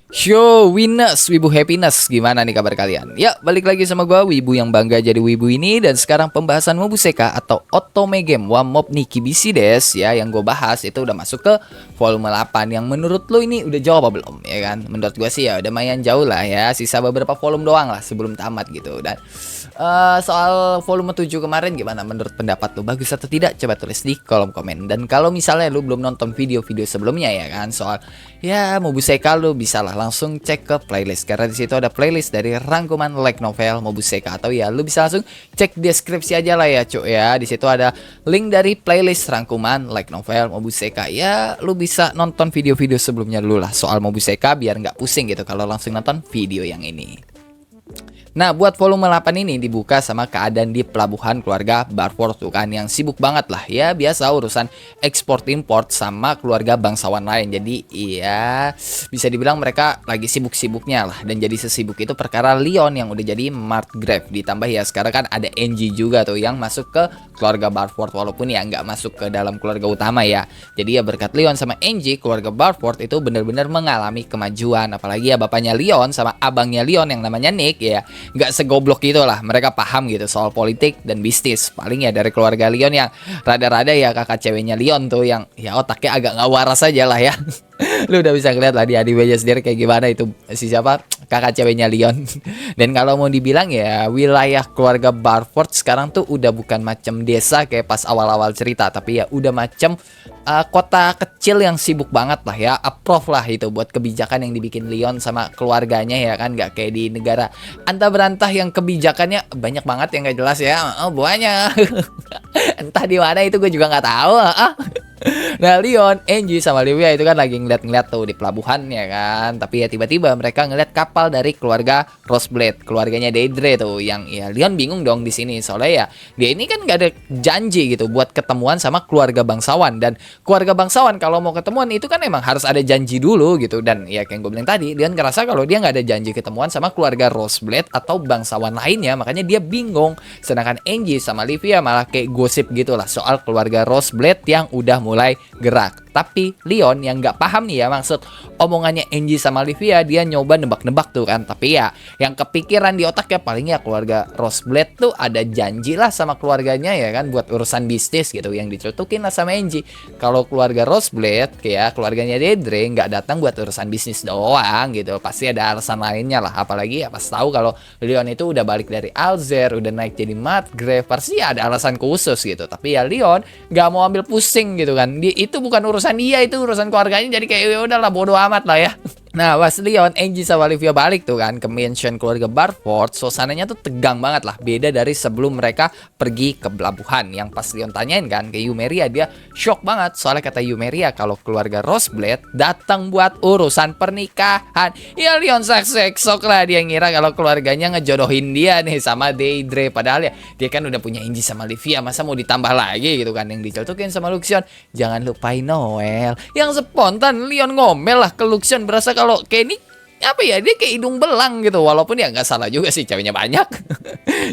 Show Winners, Wibu Happiness, gimana nih kabar kalian? Ya, balik lagi sama gua Wibu yang bangga jadi Wibu ini. Dan sekarang pembahasan Mobuseka atau Otome Game wa Mob Nikki BC Des ya, yang gue bahas itu udah masuk ke volume 8. Yang menurut lo ini udah jauh apa belum ya kan? Menurut gue sih ya udah lumayan jauh lah ya, sisa beberapa volume doang lah sebelum tamat gitu. Dan soal volume 7 kemarin gimana menurut pendapat lo, bagus atau tidak? Coba tulis di kolom komen. Dan kalau misalnya lo belum nonton video-video sebelumnya ya kan, soal ya Mobuseka, lo bisa lah langsung cek ke playlist, karena di situ ada playlist dari rangkuman light novel Mobuseka, atau ya lu bisa langsung cek deskripsi aja lah ya cuk ya. Di situ ada link dari playlist rangkuman light novel Mobuseka. Ya lu bisa nonton video-video sebelumnya dulu lah soal Mobuseka biar nggak pusing gitu kalau langsung nonton video yang ini. Nah, buat volume 8 ini dibuka sama keadaan di pelabuhan keluarga Barford tuh kan, yang sibuk banget lah ya, biasa urusan ekspor import sama keluarga bangsawan lain. Jadi iya bisa dibilang mereka lagi sibuk-sibuknya lah, dan jadi sesibuk itu perkara Leon yang udah jadi Markgrave, ditambah ya sekarang kan ada Angie juga tuh yang masuk ke keluarga Barford, walaupun ya nggak masuk ke dalam keluarga utama ya. Jadi ya berkat Leon sama Angie, keluarga Barford itu benar-benar mengalami kemajuan. Apalagi ya bapaknya Leon sama abangnya Leon yang namanya Nick ya, nggak segoblok gitu lah, mereka paham gitu soal politik dan bisnis. Paling ya dari keluarga Leon yang rada-rada ya kakak ceweknya Leon tuh yang ya otaknya agak nggak waras aja lah ya. Lu udah bisa ngeliat lah di animenya sendiri kayak gimana itu si siapa kakak ceweknya Leon. Dan kalau mau dibilang ya wilayah keluarga Barford sekarang tuh udah bukan macam desa kayak pas awal-awal cerita, tapi ya udah macam kota kecil yang sibuk banget lah ya. Approve lah itu buat kebijakan yang dibikin Leon sama keluarganya ya kan, nggak kayak di negara antah berantah yang kebijakannya banyak banget yang nggak jelas ya. Oh banyak. Entah di mana itu gue juga nggak tahu. Nah, Leon, Angie sama Livia itu kan lagi ngeliat-ngeliat tuh di pelabuhan ya kan. Tapi ya tiba-tiba mereka ngeliat kapal dari keluarga Roseblade, keluarganya Deidre tuh, yang ya Leon bingung dong di sini. Soalnya ya dia ini kan gak ada janji gitu buat ketemuan sama keluarga bangsawan, dan keluarga bangsawan kalau mau ketemuan itu kan emang harus ada janji dulu gitu. Dan ya kayak gue bilang tadi, Leon ngerasa kalau dia nggak ada janji ketemuan sama keluarga Roseblade atau bangsawan lainnya, makanya dia bingung. Sedangkan Angie sama Livia malah kayak gosip gitu lah soal keluarga Roseblade yang udah mulai gerak. Tapi Leon yang nggak paham nih ya maksud omongannya Angie sama Livia, dia nyoba nebak-nebak tuh kan. Tapi ya yang kepikiran di otaknya paling ya keluarga Roseblade tuh ada janji lah sama keluarganya ya kan, buat urusan bisnis gitu yang dicetukin lah sama Angie. Kalau keluarga Roseblade kayak keluarganya Deidre nggak datang buat urusan bisnis doang gitu, pasti ada alasan lainnya lah. Apalagi ya pas tahu kalau Leon itu udah balik dari Alzer, udah naik jadi Markgrave, pasti ada alasan khusus gitu. Tapi ya Leon nggak mau ambil pusing gitu kan, itu bukan urusan dia, itu urusan keluarganya. Jadi kayak ya udahlah bodo amat lah ya. Nah, pas Leon, Angie sama Olivia balik tuh kan ke mansion keluarga Barford, suasananya tuh tegang banget lah. Beda dari sebelum mereka pergi ke pelabuhan. Yang pas Leon tanyain kan ke Yumeria, dia shock banget. Soalnya kata Yumeria kalau keluarga Roseblade datang buat urusan pernikahan. Ya Leon sok lah, dia ngira kalau keluarganya ngejodohin dia nih sama Deidre. Padahal ya dia kan udah punya Angie sama Olivia, masa mau ditambah lagi gitu kan. Yang dicetukin sama Luxion, jangan lupain Noel. Yang spontan Leon ngomel lah ke Luxion, berasa kalau kayak ini apa ya, dia kayak hidung belang gitu. Walaupun ya nggak salah juga sih, ceweknya banyak.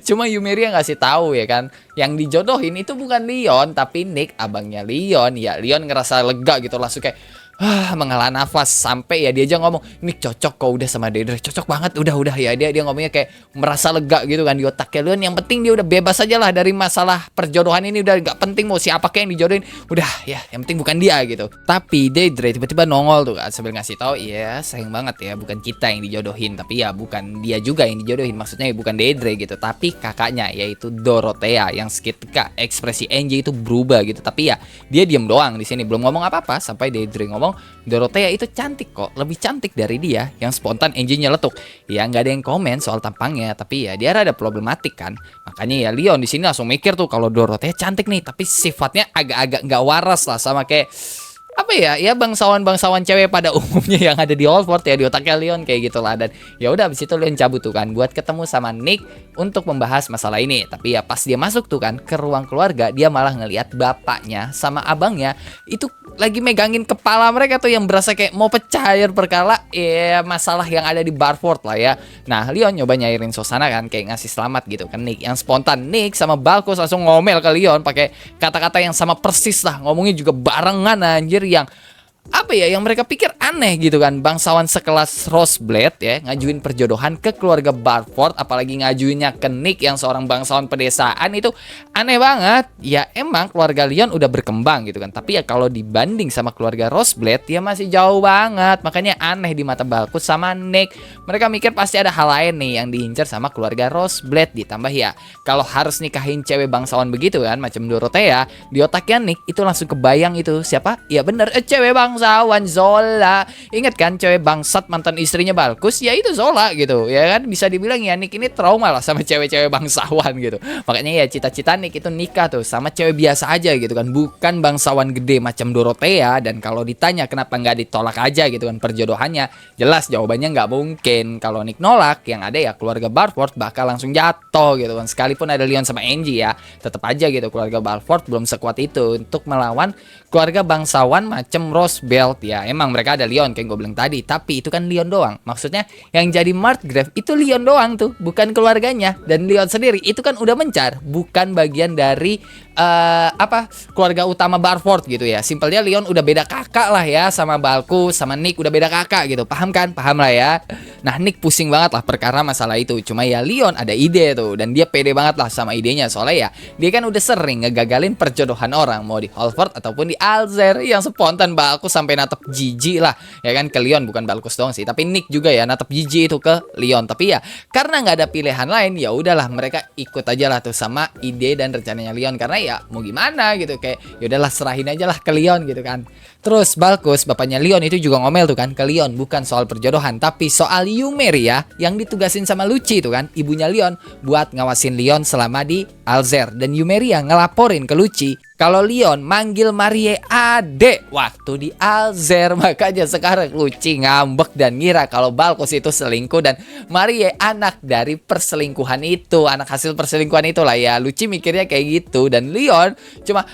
Cuma Yumeria ngasih tahu ya kan, yang dijodohin itu bukan Leon tapi Nick, abangnya Leon. Ya Leon ngerasa lega gitu, langsung kayak menghela nafas. Sampai ya dia aja ngomong, Nick cocok kok udah sama Deidre, cocok banget, udah ya. Dia ngomongnya kayak merasa lega gitu kan di otaknya Leon. Yang penting dia udah bebas aja lah dari masalah perjodohan ini, udah gak penting mau siapa kayak yang dijodohin, udah ya yang penting bukan dia gitu. Tapi Deidre tiba-tiba nongol tuh kan sambil ngasih tahu, ya sayang banget ya bukan kita yang dijodohin, tapi ya bukan dia juga yang dijodohin. Maksudnya ya bukan Deidre gitu, tapi kakaknya yaitu Dorothea. Yang seketika ekspresi Angie itu berubah gitu, tapi ya dia diem doang di sini, belum ngomong apa-apa. Sampai Deidre ngomong, Dorothea itu cantik kok, lebih cantik dari dia. Yang spontan Angie nyeletuk, ya nggak ada yang komen soal tampangnya, tapi ya dia rada problematik kan. Makanya ya Leon di sini langsung mikir tuh kalau Dorothea cantik nih, tapi sifatnya agak-agak nggak waras lah, sama kayak apa ya bangsawan-bangsawan cewek pada umumnya yang ada di Oldford ya, di otaknya Leon kayak gitulah. Dan ya udah abis itu Leon cabut tuh kan buat ketemu sama Nick untuk membahas masalah ini. Tapi ya pas dia masuk tuh kan ke ruang keluarga, dia malah ngelihat bapaknya sama abangnya itu lagi megangin kepala mereka tuh, yang berasa kayak mau pecah air perkara ya masalah yang ada di Barford lah ya. Nah Leon nyoba nyairin suasana kan, kayak ngasih selamat gitu kan Nick. Yang spontan Nick sama Balkos langsung ngomel ke Leon pakai kata-kata yang sama persis lah, ngomongnya juga barengan anjir, yang apa ya yang mereka pikir aneh gitu kan, bangsawan sekelas Roseblade ya ngajuin perjodohan ke keluarga Barford, apalagi ngajuinnya ke Nick yang seorang bangsawan pedesaan, itu aneh banget. Ya emang keluarga Leon udah berkembang gitu kan, tapi ya kalau dibanding sama keluarga Roseblade ya masih jauh banget, makanya aneh di mata Balkus sama Nick. Mereka mikir pasti ada hal lain nih yang diincar sama keluarga Roseblade. Ditambah ya kalau harus nikahin cewek bangsawan begitu kan macam Dorothea, di otaknya Nick itu langsung kebayang itu siapa? Ya bener, cewek bangsawan Zola. Ingat kan cewek bangsat mantan istrinya Balkus? Ya itu Zola gitu. Ya kan bisa dibilang ya Nick ini trauma lah sama cewek-cewek bangsawan gitu. Makanya ya cita-cita Nick itu nikah tuh sama cewek biasa aja gitu kan, bukan bangsawan gede macam Dorothea. Dan kalau ditanya kenapa nggak ditolak aja gitu kan perjodohannya, jelas jawabannya nggak mungkin. Kalau Nick nolak, yang ada ya keluarga Barford bakal langsung jatuh gitu kan. Sekalipun ada Leon sama Angie ya, tetap aja gitu keluarga Barford belum sekuat itu untuk melawan keluarga bangsawan macam Rosebelt. Ya emang mereka ada Leon kayak gue bilang tadi, tapi itu kan Leon doang. Maksudnya yang jadi Markgrave itu Leon doang tuh, bukan keluarganya. Dan Leon sendiri itu kan udah mencar, bukan bagian dari keluarga utama Barford gitu ya. Simpelnya Leon udah beda kakak lah ya sama Balkus, sama Nick udah beda kakak gitu. Paham kan? Paham lah ya. Nah Nick pusing banget lah perkara masalah itu. Cuma ya Leon ada ide tuh, dan dia pede banget lah sama idenya. Soalnya ya dia kan udah sering ngegagalin perjodohan orang, mau di Halford ataupun di Alzer. Yang spontan Balkus sampai natep jijik lah ya kan ke Leon. Bukan Balkus doang sih, tapi Nick juga ya natep jijik itu ke Leon. Tapi ya karena nggak ada pilihan lain, ya udahlah mereka ikut aja lah tuh sama ide dan rencananya Leon. Karena ya mau gimana gitu, kayak ya udahlah serahin aja lah ke Leon gitu kan. Terus Balkus bapaknya Leon itu juga ngomel tuh kan ke Leon, bukan soal perjodohan tapi soal Yumeria yang ditugasin sama Lucci itu kan, ibunya Leon, buat ngawasin Leon selama di Alzer. Dan Yumeria ngelaporin ke Lucci kalau Leon manggil Marie adek waktu di Alzer. Makanya sekarang Lucci ngambek dan ngira kalau Balkus itu selingkuh dan Marie anak dari perselingkuhan itu, anak hasil perselingkuhan itulah ya. Lucci mikirnya kayak gitu, dan Leon cuma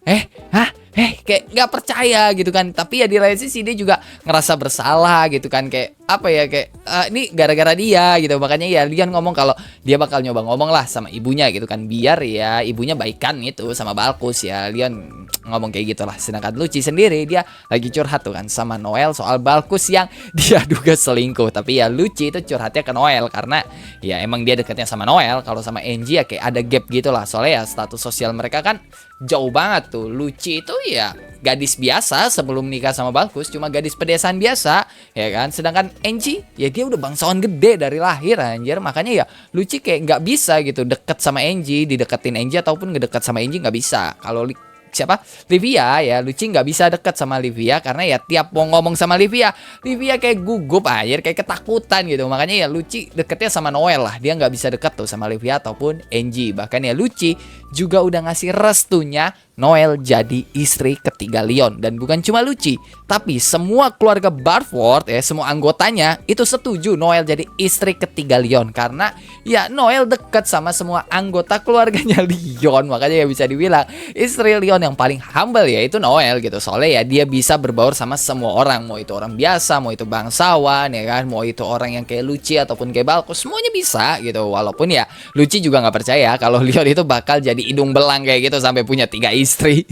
kayak nggak percaya gitu kan. Tapi ya di lain sisi dia juga ngerasa bersalah gitu kan, kayak apa ya, kayak ini gara-gara dia gitu. Makanya ya Leon ngomong kalau dia bakal nyoba ngomong lah sama ibunya gitu kan, biar ya ibunya baikan gitu sama Balkus. Ya Leon ngomong kayak gitulah. Sedangkan Lucci sendiri dia lagi curhat tuh kan sama Noel soal Balkus yang dia duga selingkuh. Tapi ya Lucci itu curhatnya ke Noel karena ya emang dia dekatnya sama Noel. Kalau sama Angie ya kayak ada gap gitu lah, soalnya ya status sosial mereka kan jauh banget tuh. Lucci itu ya gadis biasa sebelum nikah sama Balkus, cuma gadis pedesaan biasa ya kan. Sedangkan Angie ya dia udah bangsawan gede dari lahir anjir. Makanya ya Lucci kayak nggak bisa gitu deket sama Angie, dideketin Angie ataupun ngedeket sama Angie nggak bisa. Kalau siapa Livia ya, Lucci nggak bisa deket sama Livia karena ya tiap mau ngomong sama Livia kayak gugup aja, kayak ketakutan gitu. Makanya ya Lucci deketnya sama Noel lah, dia nggak bisa deket tuh sama Livia ataupun Angie. Bahkan ya Lucci juga udah ngasih restunya Noel jadi istri ketiga Leon. Dan bukan cuma Lucci, tapi semua keluarga Barford ya, semua anggotanya itu setuju Noel jadi istri ketiga Leon. Karena ya Noel deket sama semua anggota keluarganya Leon. Makanya ya bisa dibilang istri Leon yang paling humble ya itu Noel gitu. Soalnya ya dia bisa berbaur sama semua orang, mau itu orang biasa, mau itu bangsawan ya kan, mau itu orang yang kayak Lucci ataupun kayak Balkus, semuanya bisa gitu. Walaupun ya Lucci juga nggak percaya kalau Leon itu bakal jadi hidung belang kayak gitu sampai punya 3 istri.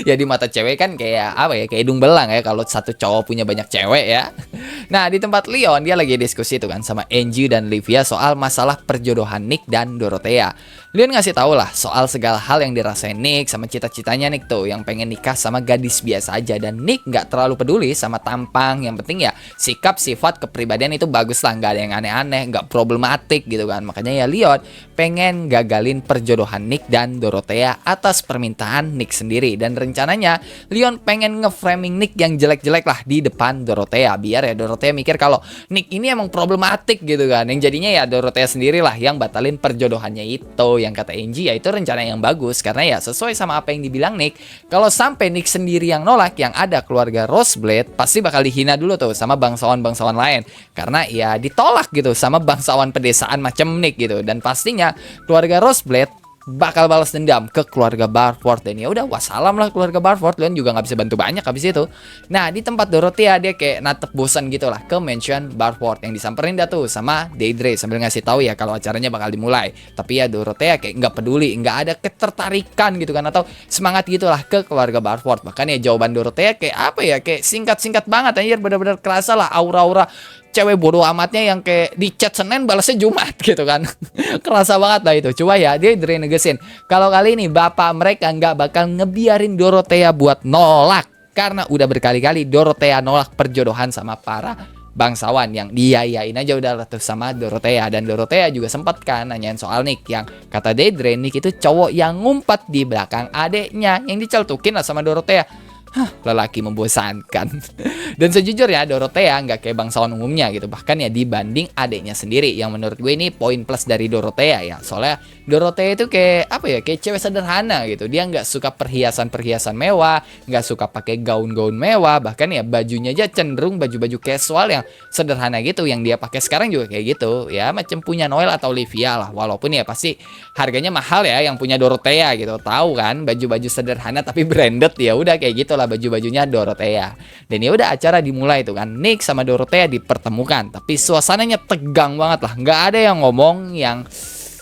Ya di mata cewek kan kayak apa ya, kayak hidung belang ya kalau satu cowok punya banyak cewek ya. Nah di tempat Leon dia lagi diskusi tuh kan sama Angie dan Livia soal masalah perjodohan Nick dan Dorothea. Leon ngasih tau lah soal segala hal yang dirasain Nick sama cita-citanya Nick tuh yang pengen nikah sama gadis biasa aja. Dan Nick nggak terlalu peduli sama tampang, yang penting ya sikap, sifat, kepribadian itu bagus lah, nggak ada yang aneh-aneh, nggak problematik gitu kan. Makanya ya Leon pengen gagalin perjodohan Nick dan Dorothea atas permintaan Nick sendiri. Dan rencananya Leon pengen ngeframing Nick yang jelek-jelek lah di depan Dorothea, biar ya Dorothea mikir kalau Nick ini emang problematik gitu kan. Yang jadinya ya Dorothea sendiri lah yang batalin perjodohannya itu. Yang kata Angie ya itu rencana yang bagus karena ya sesuai sama apa yang dibilang Nick. Kalau sampai Nick sendiri yang nolak, yang ada keluarga Roseblade pasti bakal dihina dulu tuh sama bangsawan-bangsawan lain, karena ya ditolak gitu sama bangsawan pedesaan macam Nick gitu. Dan pastinya keluarga Roseblade bakal balas dendam ke keluarga Barford. Dan ya udah wassalam lah keluarga Barford, Leon juga nggak bisa bantu banyak habis itu. Nah di tempat Dorothea dia kayak natep bosan gitu lah ke mansion Barford, yang disamperin dah tuh sama Deidre sambil ngasih tahu ya kalau acaranya bakal dimulai. Tapi ya Dorothea kayak nggak peduli, nggak ada ketertarikan gitu kan atau semangat gitulah ke keluarga Barford. Bahkan ya jawaban Dorothea kayak apa ya, kayak singkat-singkat banget anjir, bener-bener kerasa lah aura-aura cewek bodoh amatnya yang kayak di chat Senin balasnya Jumat gitu kan. Kerasa banget lah itu. Coba ya dia negesin kalau kali ini bapak mereka nggak bakal ngebiarin Dorothea buat nolak, karena udah berkali-kali Dorothea nolak perjodohan sama para bangsawan yang diayain aja udah tuh sama Dorothea. Dan Dorothea juga sempat kan nanyain soal Nick, yang kata Deidre Nick itu cowok yang ngumpet di belakang adeknya yang diceltukin lah sama Dorothea. Lelaki membosankan. Dan sejujurnya Dorothea nggak kayak bangsawan umumnya gitu, bahkan ya dibanding adiknya sendiri, yang menurut gue ini poin plus dari Dorothea ya. Soalnya Dorothea itu kayak apa ya, kayak cewek sederhana gitu. Dia nggak suka perhiasan-perhiasan mewah, nggak suka pakai gaun-gaun mewah, bahkan ya bajunya aja cenderung baju-baju casual yang sederhana gitu, yang dia pakai sekarang juga kayak gitu ya, macam punya Noel atau Olivia lah. Walaupun ya pasti harganya mahal ya yang punya Dorothea gitu, tahu kan, baju-baju sederhana tapi branded, ya udah kayak gitu lah baju-bajunya Dorothea. Dan ya udah acara dimulai tuh kan, Nick sama Dorothea dipertemukan, tapi suasananya tegang banget lah, nggak ada yang ngomong, yang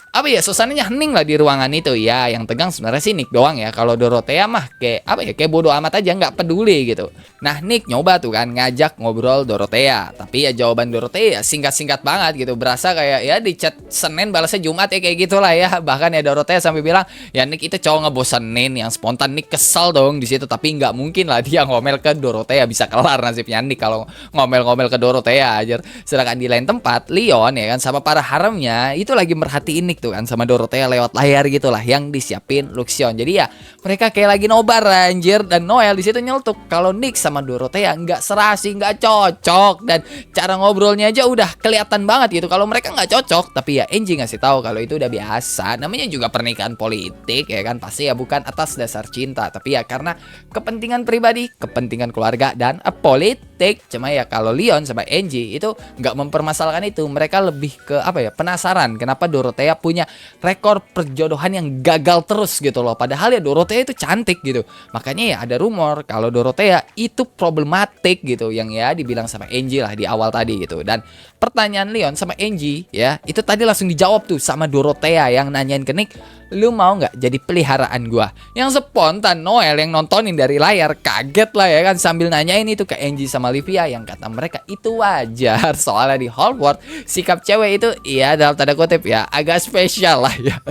apa ya, suasananya hening lah di ruangan itu ya. Yang tegang sebenarnya sih Nick doang ya. Kalau Dorothea mah kayak apa ya, kayak bodoh amat aja, nggak peduli gitu. Nah Nick nyoba tuh kan ngajak ngobrol Dorothea, tapi ya jawaban Dorothea singkat-singkat banget gitu, berasa kayak ya di chat Senin balasnya Jumat ya, kayak gitulah ya. Bahkan ya Dorothea sampai bilang ya Nick itu cowok ngebosenin, yang spontan. Nick kesel dong di situ, tapi nggak mungkin lah dia ngomel ke Dorothea, bisa kelar nasibnya Nick kalau ngomel-ngomel ke Dorothea aja. Sedangkan di lain tempat Leon ya kan sama para haremnya itu lagi merhatiin Nick tuh kan sama Dorothea lewat layar gitulah yang disiapin Luxion. Jadi ya mereka kayak lagi nobar anjir. Dan Noel di situ nyeletuk kalau Nick sama Dorothea nggak serasi, nggak cocok, dan cara ngobrolnya aja udah kelihatan banget gitu kalau mereka nggak cocok. Tapi ya Angie ngasih tahu kalau itu udah biasa, namanya juga pernikahan politik ya kan, pasti ya bukan atas dasar cinta, tapi ya karena kepentingan pribadi, kepentingan keluarga, dan politik. Cuma ya kalau Leon sama Angie itu nggak mempermasalahkan itu, mereka lebih ke apa ya, penasaran kenapa Dorothea punya rekor perjodohan yang gagal terus gitu loh. Padahal ya Dorothea itu cantik gitu. Makanya ya ada rumor kalau Dorothea itu problematik gitu, yang ya dibilang sama Angie lah di awal tadi gitu. Dan pertanyaan Leon sama Angie ya itu tadi langsung dijawab tuh sama Dorothea yang nanyain ke Nick, lu mau nggak jadi peliharaan gua? Yang spontan Noel yang nontonin dari layar kaget lah ya kan, sambil nanyain itu ke Angie sama Olivia, yang kata mereka itu wajar. Soalnya di Hogwarts sikap cewek itu ya dalam tanda kutip ya agak spesial lah ya.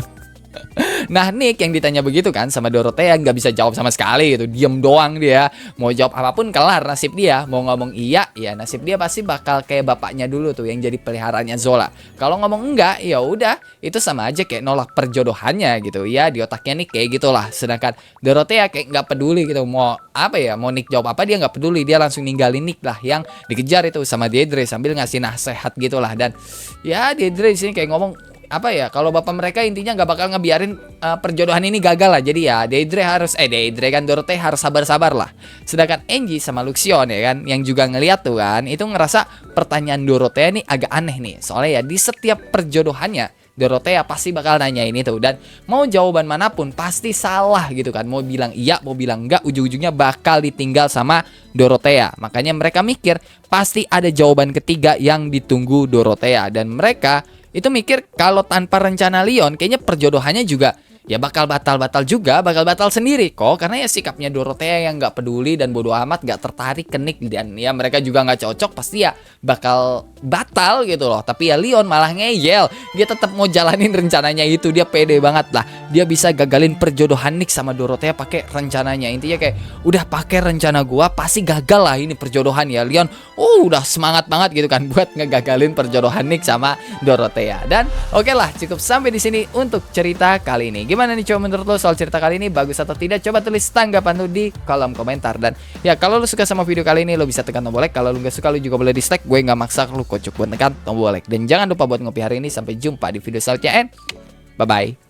Nah Nick yang ditanya begitu kan sama Dorothea nggak bisa jawab sama sekali gitu, diem doang dia. Mau jawab apapun kelar nasib dia. Mau ngomong iya ya nasib dia pasti bakal kayak bapaknya dulu tuh yang jadi peliharaannya Zola. Kalau ngomong enggak ya udah itu sama aja kayak nolak perjodohannya gitu ya, di otaknya Nick kayak gitulah. Sedangkan Dorothea kayak nggak peduli gitu, mau apa ya, mau Nick jawab apa dia nggak peduli, dia langsung ninggalin Nick lah yang dikejar itu sama Deidre sambil ngasih nasihat gitulah. Dan ya Deidre di sini kayak ngomong apa ya, kalau bapak mereka intinya nggak bakal ngebiarin perjodohan ini gagal lah. Jadi ya Deidre kan, Dorothea harus sabar-sabar lah. Sedangkan Angie sama Luxion ya kan yang juga ngeliat tuh kan, itu ngerasa pertanyaan Dorothea nih agak aneh nih. Soalnya ya di setiap perjodohannya Dorothea pasti bakal nanyain itu, dan mau jawaban manapun pasti salah gitu kan. Mau bilang iya, mau bilang enggak, ujung-ujungnya bakal ditinggal sama Dorothea. Makanya mereka mikir pasti ada jawaban ketiga yang ditunggu Dorothea. Dan mereka itu mikir kalau tanpa rencana Leon kayaknya perjodohannya juga ya bakal batal-batal juga, bakal batal sendiri kok. Karena ya sikapnya Dorothea yang nggak peduli dan bodo amat, nggak tertarik ke Nick, dan ya mereka juga nggak cocok, pasti ya bakal batal gitu loh. Tapi ya Leon malah ngeyel, dia tetap mau jalanin rencananya itu. Dia pede banget lah, dia bisa gagalin perjodohan Nick sama Dorothea pakai rencananya. Intinya kayak udah pakai rencana gua pasti gagal lah ini perjodohan ya. Leon udah semangat banget gitu kan buat ngegagalin perjodohan Nick sama Dorothea. Dan oke lah, cukup sampai di sini untuk cerita kali ini. Gimana nih coba menurut lo soal cerita kali ini, bagus atau tidak? Coba tulis tanggapan lo di kolom komentar. Dan ya kalau lo suka sama video kali ini, lo bisa tekan tombol like. Kalau lo gak suka, lo juga boleh dislike. Gue gak maksa lo, kocok buat tekan tombol like. Dan jangan lupa buat ngopi hari ini. Sampai jumpa di video selanjutnya, and bye bye.